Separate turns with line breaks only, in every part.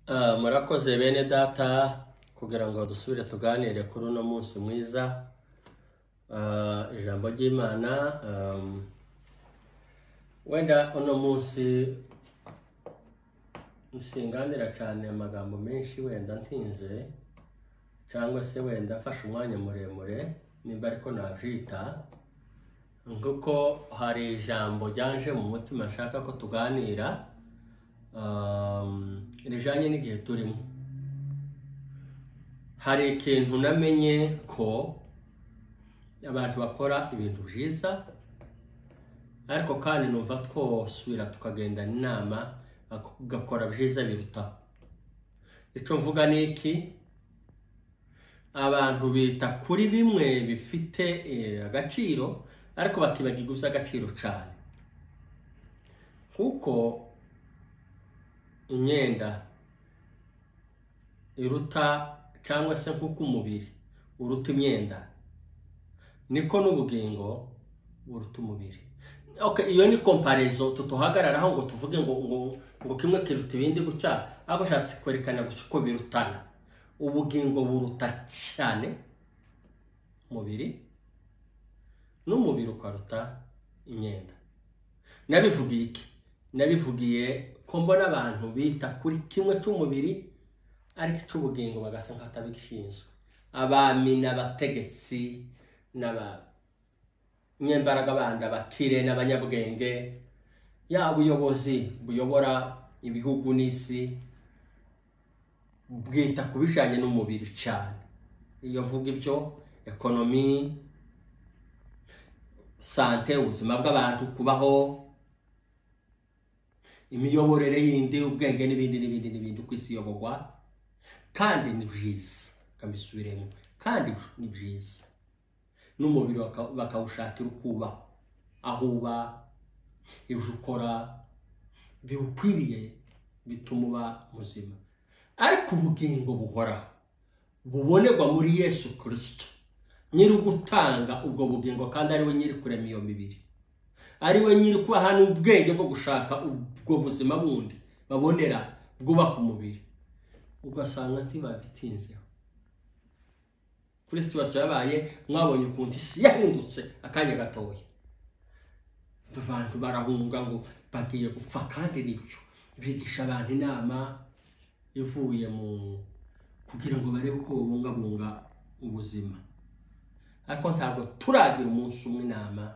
Murakoze bene data kugira ngo dusubire tuganire kuri uno munsi mwiza. Ijambo ry'Imana, wenda uno munsi nsinganira cyane amagambo menshi, wenda ntinze cyangwa se wenda afashe umwanya muremure nimba ariko navyita, nguko hari ijambo ryanje mu mutima nshaka ko tuganira rijanye n'igihe turimo. Hari ikintu namenye ko abantu bakora ibintu byiza, ariko kandi numva twosubira tukagendana inama bagakora byiza biruta. Ico mvuga ni iki? Abantu bita kuri bimwe bifite agaciro ariko bakibagirwa iby'agaciro cyane, kuko imyenda iruta cyangwa se kuko umubiri uruta imyenda, niko n'ubugingo buruta umubiri. Okay, iyo ni comparaison tutuhagararaho ngo tuvuge ngo kimwe kiruta ibindi gutya, ariko shatse kwerekana guko birutana. Ubugingo buruta cyane umubiri, n'umubiri ukaruta imyenda. Nabivugiye iki? Nabivugiye ko mbona abantu bita kuri kimwe cy'umubiri ariko cy'ubugingo bagasa nk'atabigishinzwe. Abami n'abategetsi n'abanyembaraga bandi, abakire n'abanyabwenge, ya ubuyobozi buyobora ibihugu n'isi bwita kubijanye n'umubiri cyane. Iyo vuga ibyo ekonomi, sante, ubuzima bw'abantu, kubaho, imiyoborere yindi, ubwenge n'ibindi uko isi yoborwa. Kandi ni byiza, kambisubiremo, kandi ni byiza. N'umubiri bakawushakira ukubaho, aho uba, ibyo ukora biwukwiriye bituma uba muzima. Ariko ubugingo buhoraho bubonerwa muri Yesu Kristo, nyiri gutanga ubwo bugingo, kandi ari we nyiri kurema iyo mibiri, ari we nyiri kubaha n'ubwenge bwo gushaka ubwo buzima bundi babonera bwubaka umubiri. Ugasanga ntibabitinzeho. Kristo yabaye, mwabonye ukuntu isi yahindutse akanya gatoya. Abantu barahunga ngo bagiye gupfa, kandi nibyo bigisha abantu inama ivuye mu kugira ngo barebe uko babungabunga ubuzima. Ariko ntabwo turagira umunsi umwe inama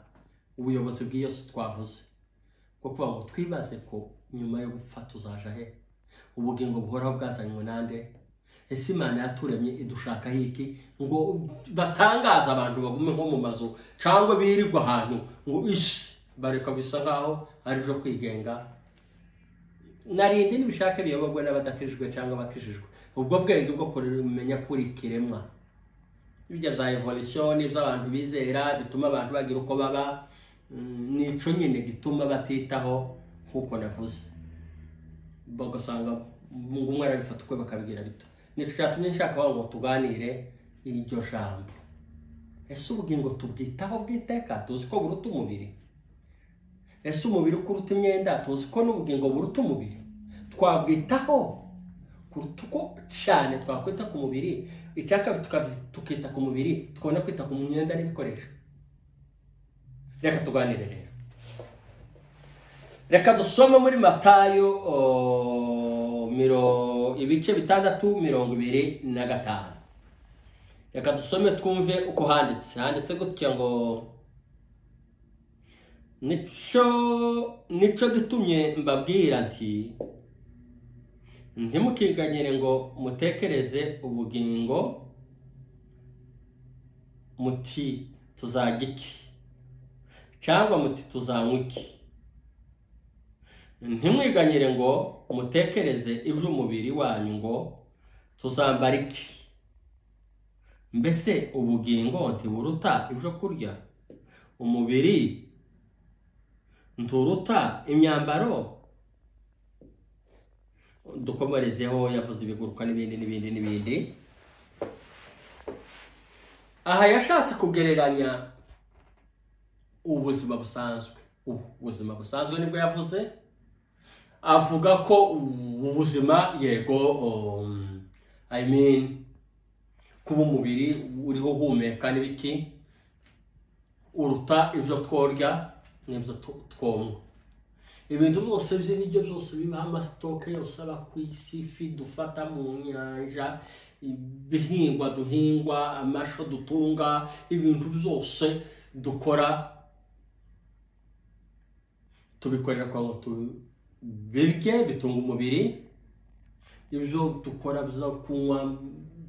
ubuyobozi bw'iyose twavuze ko kuba ngo twibaze ko nyuma yo gupfa tuzaja he. Ubugingo buhoraho bwazanywe nande? Ese Imana yaturemye idushaka hiki ngo batangaza abantu bagume nko mu mazu cyangwa birirwa ahantu ngo ishi bareka bisa ngaho ari jo kwigenga? Narindi nibishaka biyoborwa n'abadakijijwe cyangwa bakijijwe. Ubwo bwenge bwo kumenya kuri kiremwa, ibijya bya evolution by'abantu bizera bituma abantu bagira uko baba, nico nyine gituma batitaho kuko navuze. Bagasanga umwe arabifata uko bakabigira bito. Nico cyatumye nshaka ngo tuganire iryo jambo. Ese ubugingo tubwitaho bwiteka? Tuzi ko buruta umubiri. Ese umubiri kuruta imyenda? Tuzi ko n'ubugingo buruta umubiri. Twabwitaho kuruta uko cyane twakwita ku mubiri, icyaka tukita ku mubiri tukabona kwita ku myenda n'ibikoresho. Reka tuganire rero. Reka dusome muri Matayo ibice 6:25. Reka dusome twumve uko handitse gutya ngo nico gitumye mbabwira nti ntimukiganyire ngo mutekereze ubugingo muti tuzarya iki, cyangwa muti tuzanywa iki. Ntimwiganyire ngo mutekereze iby'umubiri wanyu ngo tuzambara iki. Mbese ubugingo ntiburuta ibyo kurya, umubiri nturuta imyambaro? Dukomerezeho, yavuze ibiguruka n'ibindi. Aha yashatse kugereranya ubuzima busanzwe. Ubuzima busanzwe nibwo yavuze, avuga ko ubuzima yego I mean kuba umubiri uriho humeka n'ibiki uruta ibyo tworya n'ibyo twomwa. Ibintu byose by'ibiryo byose biba amasitoke yose aba ku isi, ifi dufata mu nyanja, ibihingwa duhingwa, amasho dutunga, ibintu byose dukora tubikorera kwa ngo tubirye bitunga umubiri. Ibyo dukora byo kunywa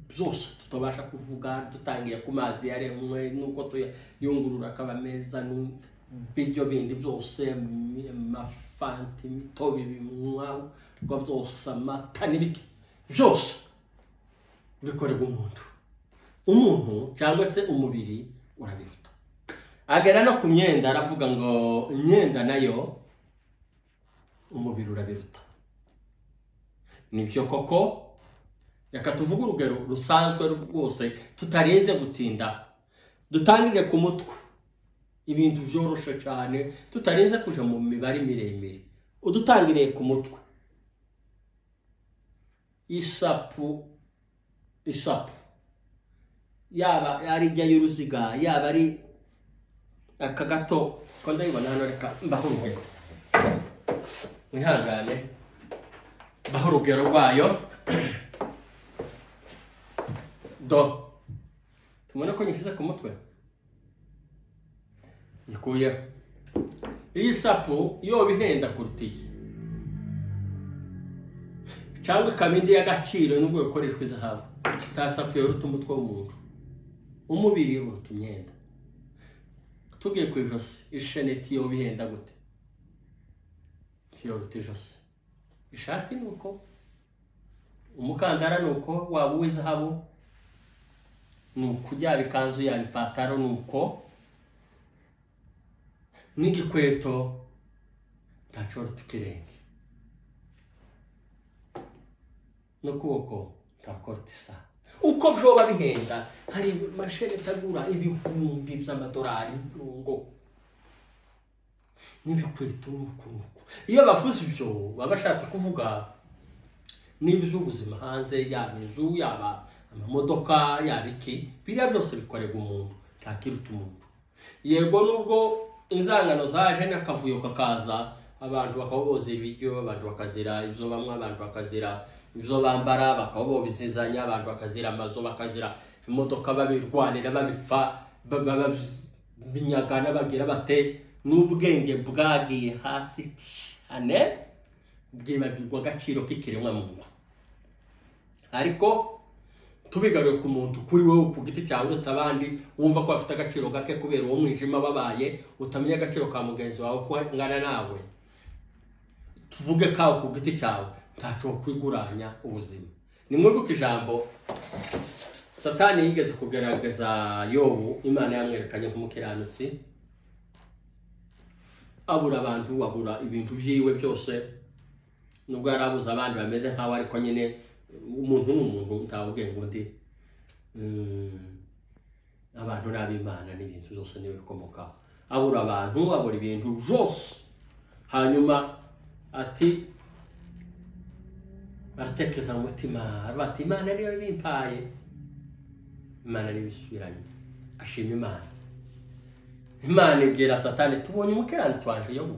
byose tutabasha kuvuga dutangiye ku mazi yaremwe nuko tuyungurura akaba meza n'ibiryo bindi byose, amafanti, imitobe, ibinywa byose, amata n'ibiki byose bikorerwa umuntu cyangwa se umubiri urabiruta. Agera no ku myenda aravuga ngo imyenda nayo umubiri urabiruta. Nibyo koko, reka tuvuge urugero rusanzwe rwose tutarenze gutinda, dutangire ku mutwe ibintu byoroshe cyane tutarenze kuja mu mibare miremire. Udutangiriye ku mutwe, isapu yaba ari ijya y'uruziga, yaba ari aka gato ko ndabibona hano, reka mbaho urugero mwihangane, mbaho urugero rwayo do tubona ko nyishyize ku mutwe nikuyeho. Iyi sapu yo bihenda kurutiye cyangwa kabindi y'agaciro nubwo ikoreshwa izahabu, ta sapu yoruta umutwe w'umuntu, umubiri uruta imyenda. Tugiye ku ijosi, isheneti yo bihenda gute? Yoruta ijosi. Ishati nuko, umukandara nuko, waba uw'izahabu nuko, yaba ikanzu yaba ipataro nuko, n'igikweto ntacyo ruta ikirenge, n'ukuboko ntako ruta isaha. Uko byoba bihenda, hari masheneti agura ibihumbi by'amadolari ngo n'ibikweto nuko. Iyo bavuze ibyo baba bashatse kuvuga n'iby'ubuzima hanze, yaba inzu, yaba amamodoka, yaba iki, biriya byose bikorerwa umuntu, ntakiruta umuntu. Yego nubwo inzangano zaje n'akavuyo kakaza, abantu bakaboza ibiryo, abantu bakazira ibyo bamwe, abantu bakazira ibyo bambara, bakabobizizanya, abantu bakazira amazu, bakazira imodoka, babirwanira, babipfa, binyagana, bagira bate, n'ubwenge bwagiye hasi cyane, bwibagirwa agaciro k'ikiremwa muntu. Ariko tubigaruye ku muntu kuri wowe ku giti cyawe uretse abandi, wumva ko afite agaciro gake kubera uwo mwijima babaye, utamenya agaciro ka mugenzi wawe ko ngana nawe, tuvuge kawe ku giti cyawe ntacyo kwiguranya ubuzima. Nimwibuke ijambo Satani yigeze kugerageza Yobu, Imana yamwerekanye nk'umukiranutsi, abura abantu, abura ibintu byiwe byose, nubwo yarabuze abandi bameze nkawe, ariko nyine umuntu n'umuntu ntawubwenge undi. Abantu n'ab'Imana n'ibintu byose niwe bikomokaho. Abura abantu, abura ibintu byose, hanyuma ati aratekereza mu mutima, ati Imana niyo bimpaye. Imana n'ibisubiranye, ashima Imana. Imana ibwira Satani, tubonye umukiranutsi wanje Yobu.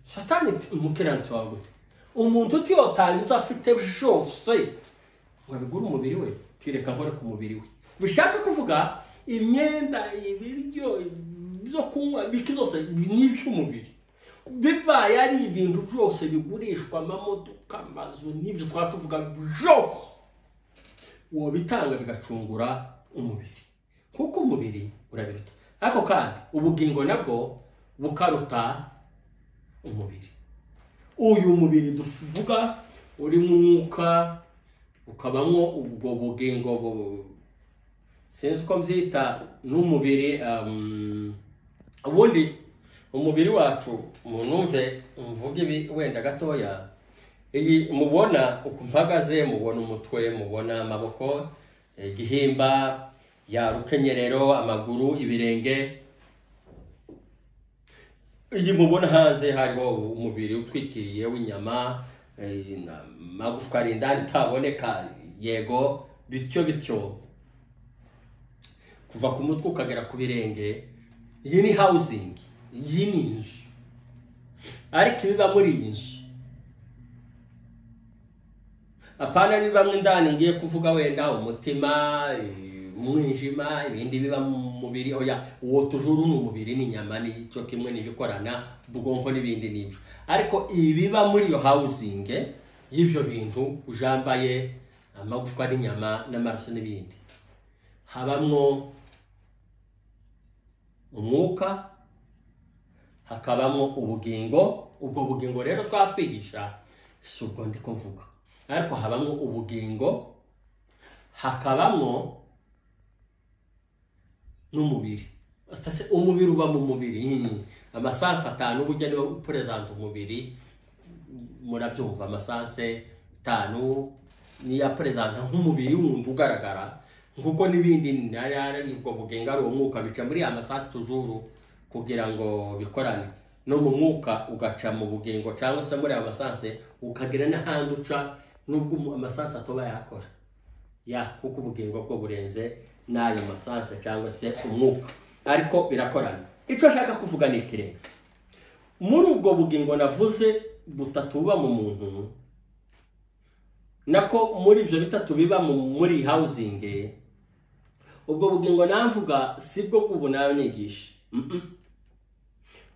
Satani, umukiranutsi wawe gute? Umuntu utiyotanyuza afite byose wabigura umubiri we, tireka nkore ku mubiri we. Bishaka kuvuga imyenda, ibiryo, byo kunywa, biki byose n'iby'umubiri. Bibaye ari ibintu byose bigurishwa, amamodoka, amazu, n'ibyo twatuvuga byose, uwo bitanga bigacungura umubiri, kuko umubiri urabiruta. Ariko kandi ubugingo nabwo bukaruta umubiri. Uyu mubiri duvuga uri mu mwuka, ukabamo ubwo bugingo, sinzi uko mbyita, n'umubiri. Ubundi umubiri wacu, munumve mvuga ibi wenda gatoya, iyi mubona uko mpagaze, mubona umutwe, mubona amaboko, igihimba, ya rukenyerero, amaguru, ibirenge, iyi mubona hanze hariho umubiri utwikiriye w'inyama, magufwa arindani itaboneka, yego bityo kuva ku mutwe ukagera ku birenge. Iyi ni housing, iyi ni inzu, ariko ibiba muri iyi nzu apana bibamwe indani ngiye kuvuga wenda umutima, umwijima, ibindi biba mu mubiri. Oya, uwo tujuru n'umubiri n'inyama n'icyo kimwe n'ibikorana ubwonko n'ibindi n'ibyo, ariko ibiba muri iyo housing y'ibyo bintu ujambaye amagufwa n'inyama n'amaraso n'ibindi, habamwo umwuka, hakabamwo ubugingo. Ubwo bugingo rero twatwigisha si ubwo ndi kuvuga, ariko habamwo ubugingo, hakabamwo n'umubiri. Umubiri uba mu mubiri, amasansi 5 burya niyo present umubiri, murabyumva. Amasansi 5 niya present nk'umubiri wundi ugaragara, nkuko n'ibindi ari ubwo bugingo ari umwuka bica muri amasansi tujuru kugira ngo bikorane. No mu mwuka ugaca mu bugingo cyangwa se muri amasansi ukagira n'ahandi uca, nubwo amasansi atoba yakora kuko ubugingo bwo burenze n'ayo masansi cyangwa se umwuka, ariko birakorana. Icyo ashaka kuvuga ni ikirere. Muri ubwo bugingo navuze butatu buba mu muntu, nako muri ibyo bitatu biba muri housing, ubwo bugingo namvuga sibwo bw'ubu nabanigisha.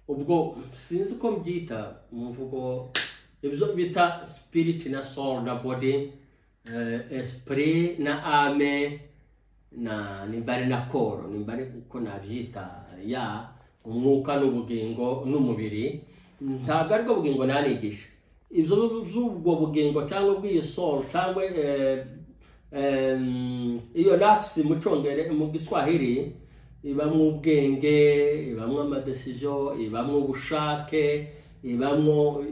Ubwo sinzi uko mbyita mu mvugo, ibyo bita spirit na soul na body, esprit na ame na nimbari na koro, nimbari uko nabyita, umwuka n'ubugingo n'umubiri. Ntabwo ariko bugingo nanigisha. Ibyo by'ubwo bugingo cyangwa bw'iyo soul cyangwa iyo nafsi mu cyongere mu Giswahili, ibamwe ubwenge, ibamwe amadecision, ibamwe ubushake, ibamwe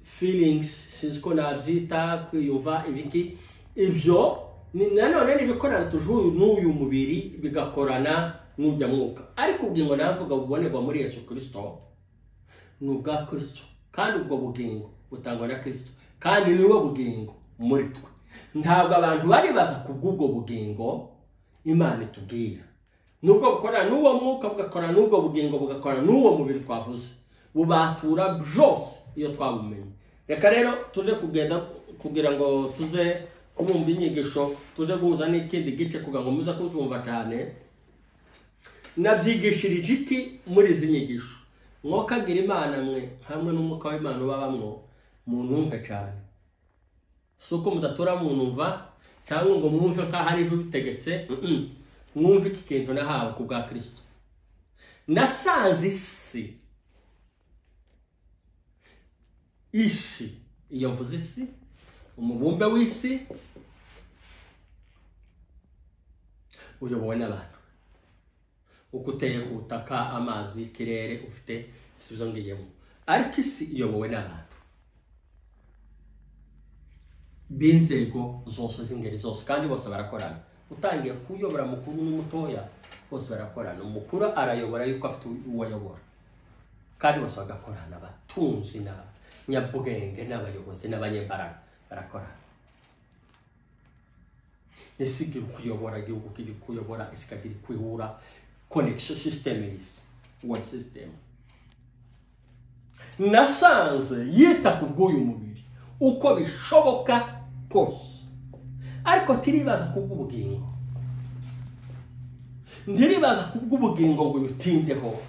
feelings, sinzi ko nabyita, kwiyumva ibiki. Ibyo nanone nibikorana tujuru n'uyu mubiri bigakorana n'ujya mwuka, ariko ubugingo navuga bubonerwa muri Yesu Kristo, n'ubwa Kristo, kandi ubwo bugingo butangwa na Kristo, kandi niwe bugingo muri twe. Ntabwo abantu bari baza kubw'ubwo bugingo Imana itubwira. Nubwo bukorana n'uwo mwuka, bugakorana n'ubwo bugingo, bugakorana n'uwo mubiri twavuze, bubatura byose iyo twabumenye. Reka rero tuje kugenda kugira ngo tuze kubumva inyigisho, tuje guhuza n'ikindi gice kugira ngo muze kuzumva cyane. Nabyigishirije iki muri izi nyigisho? Mwokagira Imana mwe hamwe n'umwuka w'Imana ubabamwo, munumve cyane. Suko mudatora munumva cyangwa ngo mwumve ko hari ejo bitegetse, mwumve iki kintu nahawe ku bwa Kristo. Nasanze isi, iyo mvuze isi, umubumbe w'isi uyobowe n'abantu. Uko uteye ku butaka, amazi, ikirere ufite sibyo ngiyemo, ariko isi iyobowe n'abantu b'inzego zose z'ingeri zose, kandi bose barakorana. Utangiye kuyobora mukuru n'umutoya, bose barakorana. Umukuru arayobora yuko afite uwayobora, kandi bose bagakorana. Abatunzi n'abanyabwenge n'abayobozi n'abanyembaraga barakorana. Isi igira kuyobora, igihugu kigira kuyobora, isi ikagira kwihura. Connection system is one system. Nasanze yita ku bw'uyu mubiri uko bishoboka kose, ariko tiribaza ku bw'ubugingo. Ndiribaza ku bw'ubugingo ngo yutindeho,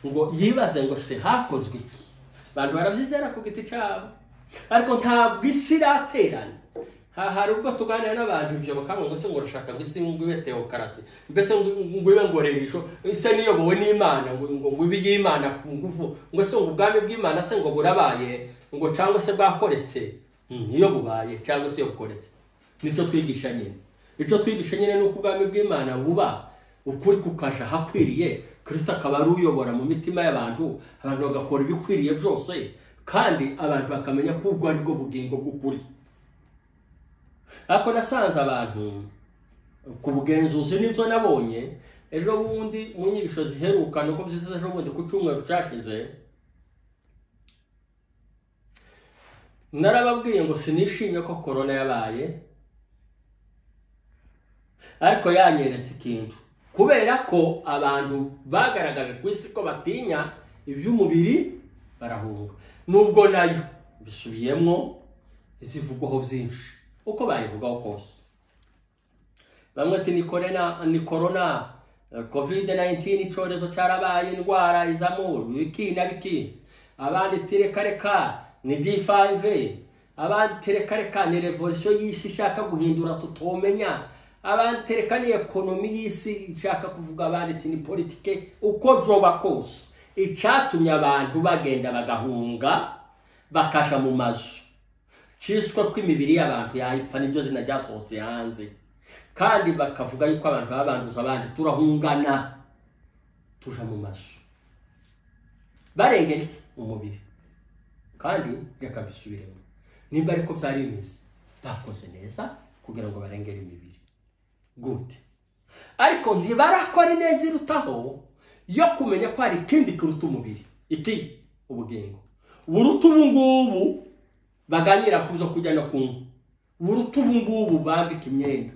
ngo yibaze ngo se hakozwe iki. Abantu barabyizera ku giti cyabo, ariko ntabwo isi iraterana. Hari ubwo tuganira n'abantu ibyo bakamwe ngo se ngo urashaka ngo isi ngo ibe teokarasi, mbese ngo ibe ngorerisho, ise niyobowe n'Imana, ngo ibe y'Imana ku ngufu, ngo se ngo ubwami bw'Imana se ngo burabaye, ngo cyangwa se bwakoretse. Iyo bubaye cyangwa se iyo bukoretse, nicyo twigisha nyine. Icyo twigisha nyine ni uko ubwami bw'Imana buba ukuri kukaja hakwiriye, Kristo akaba ari uyobora mu mitima y'abantu, abantu bagakora ibikwiriye byose, kandi abantu bakamenya ko ubwo ari bwo bugingo bw'ukuri. Ako nasanze abantu ku bugenzuzi n'ibyo nabonye, ejo bundi mu nyigisho ziheruka nuko byise ejo bundi ku cyumweru cyashize narababwiye ngo sinishimye ko corona yabaye, ariko yanyeretse ikintu, kubera ko abantu bagaragaje ku isi ko batinya iby'umubiri barahunga, nubwo nayo bisubiyemo izivugwaho byinshi uko bayivugaho kose. Bamwe ati ni corona COVID-19 icyorezo cyarabaye, indwara izamo biki na biki, abandi tireka ni G5, abandi tireka ni revolution y'isi ishaka guhindura tutomenya, abandi tireka ni ekonomi y'isi ishaka kuvuga, abandi ati ni politike. Uko byoba kose icyatumye abantu bagenda bagahunga bakasha mu mazu, ciswa kw'imibiri y'abantu yayifa nibyo zina ryasohotse hanze, kandi bakavuga yuko abantu babanduza abandi, turahungana tuja mu mazu barengera umubiri. Kandi reka bisubiremo, nimba ariko byari bimeze bakoze neza kugira ngo barengere imibiri gute, ariko ntibarakora neza irutaho yo kumenya ko hari ikindi kiruta umubiri, iki ubugingo buruta ubungubu baganira kuzo kujya no kunywa, buruta ubungubu bambika imyenda,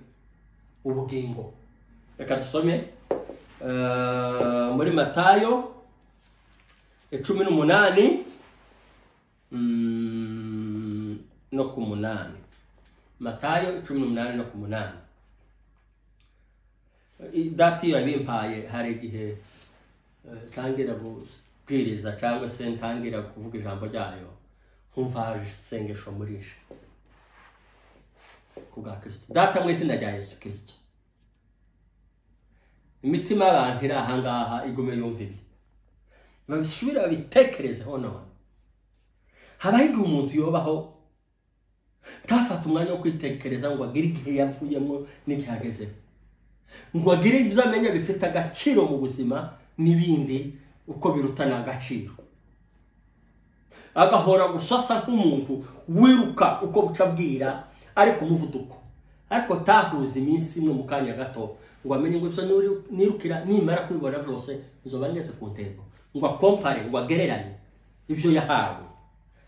ubugingo. Reka dusome muri Matayo 18 no ku 8. Matayo 18 no ku 8. Dati yabimpaye hari igihe tangira kubwiriza cyangwa se ntangira kuvuga ijambo ryayo nkumva isengesho murisha kubwa Kristo. Data mu izina rya Yesu Kristo, imitima y'abantu iri ahangaha igume yumva ibi, babisubira bitekerezeho none. Habaye umuntu yobaho tafata umwanya wo kwitekereza ngo agire igihe yavuyemo n'ikihageze, ngo agire ibyo amenya bifite agaciro mu buzima n'ibindi uko birutana agaciro, agahora gusasa nk'umuntu wiruka uko buca bwira ariko umuvuduko, ariko tahuza iminsi imwe mu kanya gato ngo amenye ngo ibyo nirukira nimara kwibona byose nzoba ngeze ku ntego, ngo akompare, ngo agereranye ibyo yahawe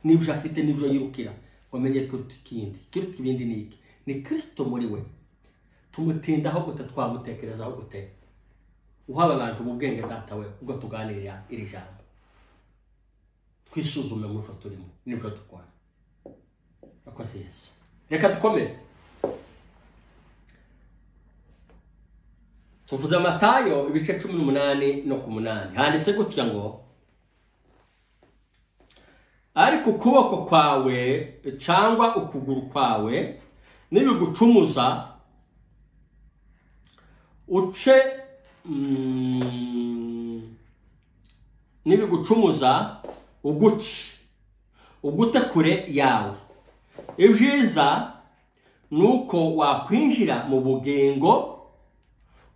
n'ibyo afite n'ibyo yirukira, ngo amenye kiruta ikindi. Kiruta ibindi ni iki? Ni Kristo muri we. Tumutindaho gute, twamutekerezaho gute? Uhaba abantu ubwenge data we ubwo tuganirira iri jambo, twisuzume mu cyo turimo n'ibyo dukora. Akoze Yesu. Reka dukomeze. Tuvuze Matayo ibice 18 no ku 8. Handitse gutya ngo, ariko ukuboko kwawe cyangwa ukuguru kwawe nibigucumuza uce nibigucumuza ugute kure yawe. Ibyiza nuko wakwinjira mu bugingo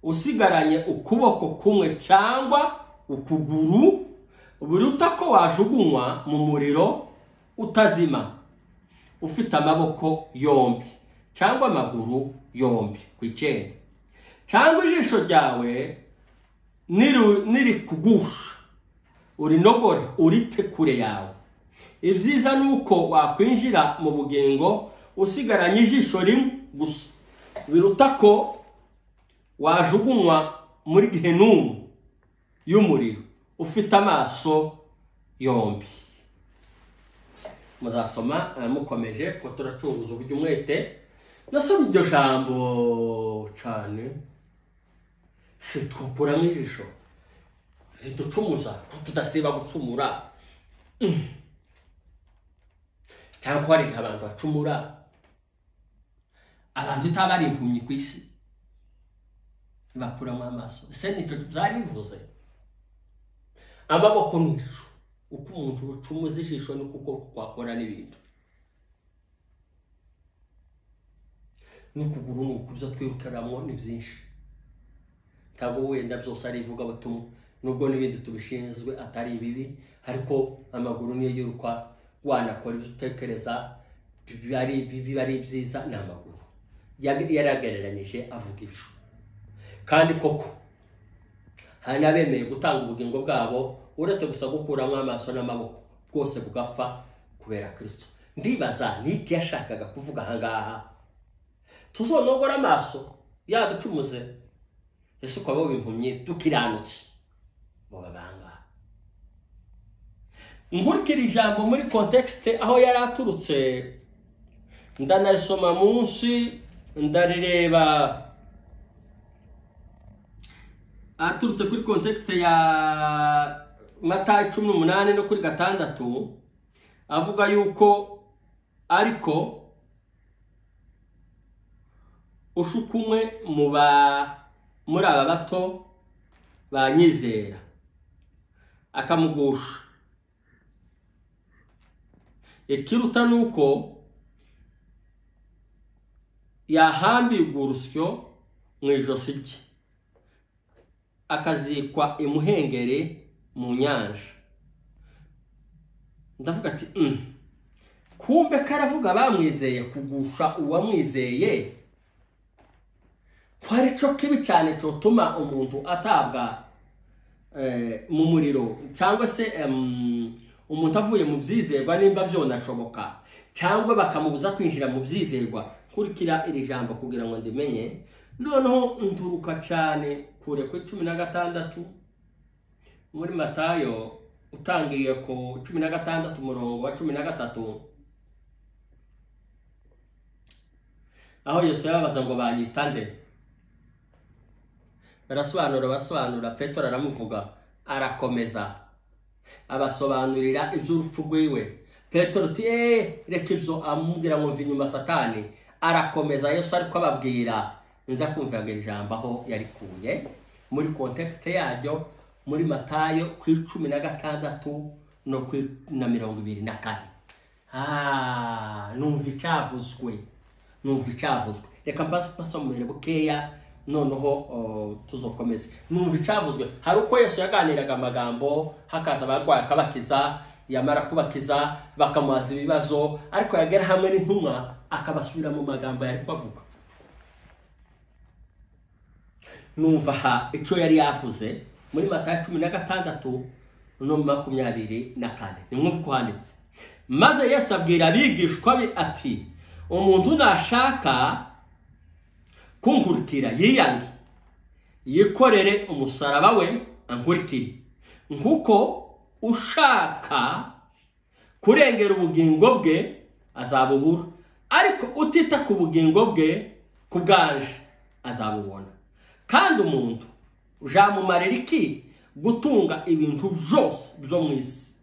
usigaranye ukuboko kumwe cyangwa ukuguru, biruta ko wajugunywa mu muriro utazima ufite amaboko yombi cyangwa amaguru yombi ku icenda, cyangwa ijisho ryawe niri kugusha urinogore urite kure yawe. Ibyiza nuko wakwinjira mu bugingo usigaranye ijisho rimwe gusa, biruta ko wajugunywa muri Gehenumu y'umuriro ufite amaso yombi. Muzasoma mukomeje ko turacuruza uburyo umwete. Nasomye iryo jambo cyane, twukuramo ijisho riducumuza tudasiba gucumura, cyangwa hari abantu bacumura, abantu utabari impumyi ku isi bakuramo amaso. Ese nicyo byari bivuze? Amaboko n'ijisho, uko umuntu ucumuza ijisho ni kuko kwakora n'ibintu, n'ukuguru nuko byo twirukaramo ni byinshi, ntabwo wenda byose ari ivuga butumwa, nubwo n'ibindi tubishinzwe atari ibibi, ariko amaguru niyo yiruka wanakora ibyo utekereza biba ari byiza ni amaguru. Yaragereranyije avuga ibyo, kandi koko hari n'abemeye gutanga ubugingo bwabo uretse gusa gukuramo amaso n'amaboko bwose bugapfa kubera Kristo. Ndibaza niki yashakaga kuvuga ahangaha. Tuzonogora amaso yaducumuze Yesu kwa bo bimpumye tukiranutse bo babanga. Nkurikira ijambo muri context aho yari aturutse, ndanarisoma munsi ndarireba aturutse kuri context ya Matayo 18 no kuri 6 avuga yuko ariko ushukumwe muri aba bato banyizera akamugusha. Ikiruta nuko yahambirwa urusyo mu ijosi rye akazikwa imuhengere mu nyanja. Ndavuga ati kumbe karavuga bamwizeye kugusha uwamwizeye kwari cyo kibi cyane cyotuma umuntu atabwa mu muriro, cyangwa se umuntu avuye mu byizerwa nimba byonashoboka, cyangwa bakamubuza kwinjira mu byizerwa. Kurikira iri jambo kugira ngo ndimenye. Noneho nturuka cyane kure ku 16 muri Matayo utangiye ku 16 umurongo wa 13 aho Yesu yababaza ngo banyitande. Barasobanura Petero aramuvuga arakomeza abasobanurira iby'urupfu rwiwe. Petero ati reka ibyo amubwira ngo mvi nyuma Satani. Arakomeza Yesu ariko ababwira nza kumvaga ijambo aho yarikuye muri context yaryo muri Matayo ku 16 no ku 24. Numva icavuzwe. Reka mbasomere bukeya noneho tuzokomeza. Numva icavuzwe. Hari uko Yesu yaganiraga amagambo hakaza abarwayi akabakiza, yamara kubakiza bakamubaza ibibazo, ariko yagera hamwe n'intumwa akabasubira mu magambo yari kuvuga. Numva ico yari yavuze muri Matayo 16 no 24. Nimwumva ko handitse, maze Yesu abwira abigishwa be ati umuntu nashaka kunkurikira yiyange yikorere umusaraba we ankurikire. Nkuko ushaka kurengera ubugingo bwe azabubura, ariko utita ku bugingo bwe ku bwanje azabubona. Kandi umuntu ujamumarira iki gutunga ibintu byose byo mu isi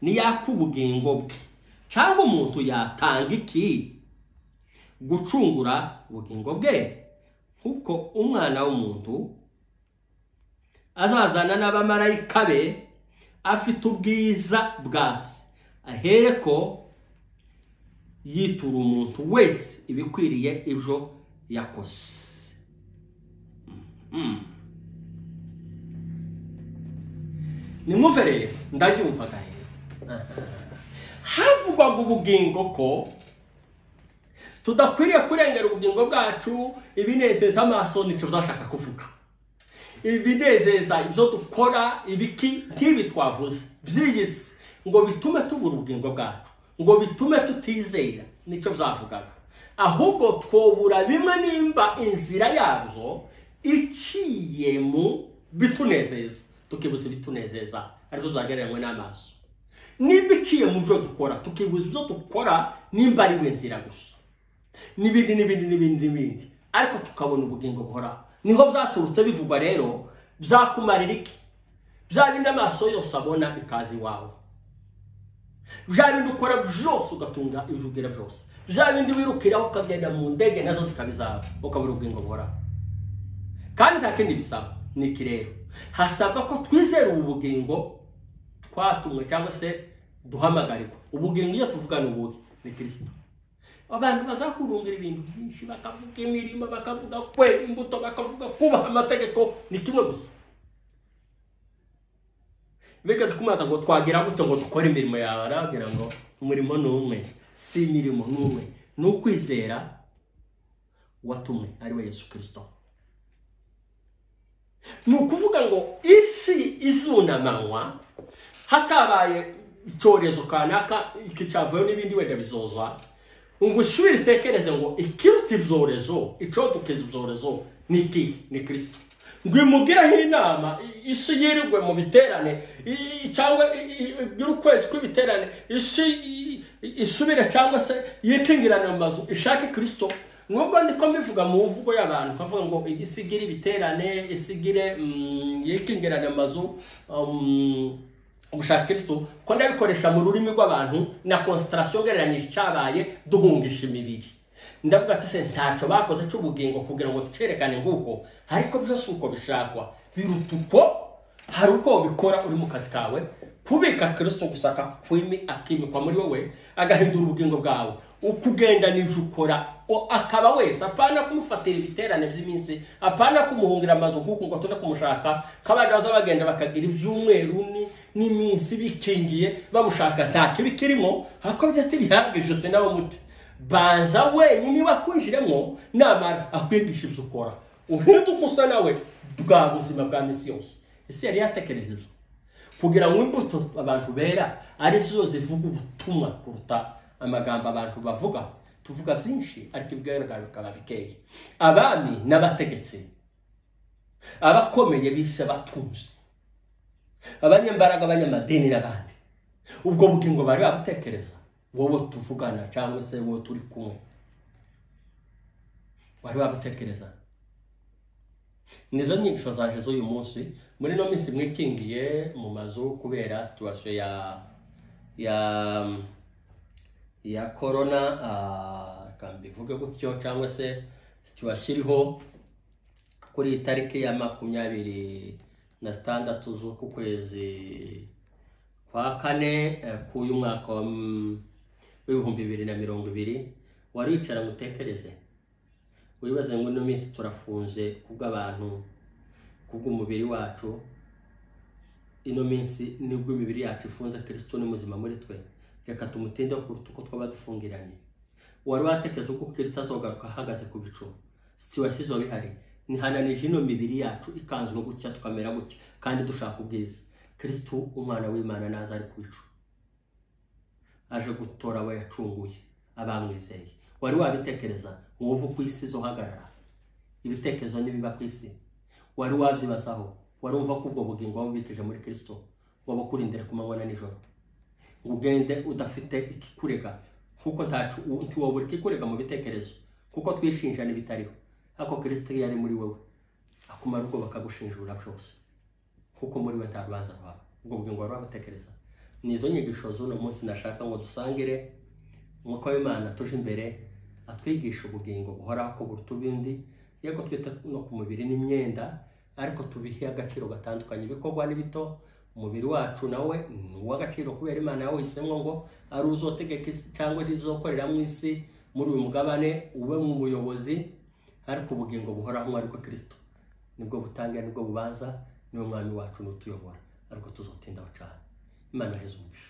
niyakubugingo bwe? Cyangwa umuntu yatanga iki gucungura ubugingo bwe? Kuko umwana w'umuntu azazana n'abamarayika be afite ubwiza bwase, ahereko yitura umuntu wese ibikwiriye ibyo yakoze. Nimwumve rero, ndabyumvaga rero havugwa ubugingo ko tudakwiriye kurengera ubugingo bwacu. Ibinezeza amaso nicyo byashaka kuvuga. Ibinezeza ibyo dukora ibiki nk'ibi twavuze by'iyisi ngo bitume tubura ubugingo bwacu, ngo bitume tutizera, nicyo byavugaga. Ahubwo twobura bimwe nimba inzira yabyo iciye mu bitunezeza, tukibuza ibitunezeza ariko zagereranywe n'amaso. Nimba iciye mu byo dukora tukibuza ibyo dukora nimba ari wenzira gusa, n'ibindi ariko tukabona ubugingo buhoraho. Niho byaturutse bivugwa rero. Byakumarira iki? Byabindi amaso yose abona bikazi wawe, byabindi ukora byose ugatunga ibijugera byose, byabindi wirukiraho ukagenda mu ndege nazo zikabizaba ukabura ubugingo buhoraho. Kandi nta kindi bisaba. Niki rero hasabwa ko twizera ubugingo twatumwe cyangwa se duhamagarirwa. Ubugingo iyo tuvugana ubuhe ni Kristo. Abantu bazakurungira ibintu byinshi, bakavuga imirimo, bakavuga kwe imbuto, bakavuga kubaha amategeko, ni kimwe gusa. Beka tukumata ngo twagira gute ngo dukora imirimo yawe, aragira ngo umurimo n'umwe, si imirimo n'umwe, n'ukwizera watumwe ari we Yesu Kristo. ni ukuvuga ngo isi izunamanywa hatabaye icyorezo kanaka iki cyavuye n'ibindi wenda bizozwa ngo usubire itekereze ngo ikiruta ibyorezo icodukiza ibyorezo ni iki ni Kristo ngo imugiraho inama isi yirirwe mu biterane cyangwa igira ukwezi kw'ibiterane isi isubire cyangwa se yikingirane mu mazu ishake Kristo nubwo ndiko mbivuga mu mvugo y'abantu bavuga ngo isigire ibiterane isigire yikingirane mu mazu gushaka Kristo ko ndabikoresha mu rurimi rw'abantu na concentration gereranyije cyabaye duhungisha imibiri ndavuga ati se ntacyo bakoze cy'ubugingo kugira ngo tucerekane nguko ariko byose uko bishakwa biruta uko hari uko bikora uri mu kazi kawe kubika Kristo gusaka kwimi akimikwa muri wowe agahindura ubugingo bwawe ukugenda n'ibyo ukora akaba wese apana kumufatira ibiterane by'iminsi apana kumuhungira amazu kuko ngo tuje kumushaka kabandi baza bagenda bakagira ibyumweru n'iminsi bikingiye bamushaka ntacyo bikirimo hako byati bihagije se nawe muti banza wenyine wakwinjiremo namara akwigisha ibyo ukora uhita gusa nawe bwa buzima bwa misi yose ese yari yatekereza ibyo kugira ngo imbuto abantu bera ari zo zivuga ubutumwa kuruta amagambo abantu bavuga tuvuga byinshi ariko ibigaragara bikaba bikeye abami n'abategetsi abakomeye bise batunzi abanyembaraga abanyamadini n'abandi ubwo bugingo bari babutekereza wowe tuvugana cyangwa se wowe turi kumwe bari babutekereza nizo nyigisho zaje z'uyu munsi muri no minsi mwikingiye mu mazu kubera situation ya corona kambivuge gutyo cyangwa se tubashiriho kuri itariki ya 26 z'uku kwezi kwa kane k'uyu mwaka wa 2020 wari wicara ngutekereze wibaze ngo no minsi turafunze kubw'abantu kubw'umubiri wacu ino minsi nibwo imibiri yacu ifunze Kristo ni muzima muri twe reka tumutinde kuruta uko twaba dufungiranye wari watekereza uko Kristo azogaruka ahagaze ku bicu situation bihari ni hananije ino mibiri yacu ikanzwe gutya tukamera gutya kandi dushaka ubwiza Kristo umwana w'Imana naza ari ku bicu aje gutora abo yacunguye abamwizeye wari wabitekereza ngo uvu ku isi zo hagarara ibitekerezo nibiba ku isi wari wabyibasaho wari umva ko ubwo bugingo wabikije muri Kristo waba kurindira kumanywa nijoro ugende udafite ikikurega kuko ntacu ntiwobura ikikurega mu bitekerezo kuko twishinja n'ibitariho ako Kristo yari muri wowe akumara ubwo bakagushinjura byose kuko muri we ntarubanza rwawe ubwo bugingo wari wabatekereza nizo nyigisho z'uno munsi nashaka ngo dusangire nk'uko Imana tuje imbere atwigisha ubugingo buhoraho ko buruta ibindi yego twita no ku mubiri n'imyenda ariko tubihe agaciro gatandukanye ibikorwa n'ibito umubiri wacu nawe w'agaciro kubera Imana yawe isemwe ngo ari uzotegeka isi cyangwa izokorera mu isi muri uyu mugabane ube mu buyobozi ariko ubugingo buhoraho ariko Kristo nibwo butangira nibwo bubanza niwe mwami wacu n'utuyobora ariko tuzotinda cyane Imana hezumugisha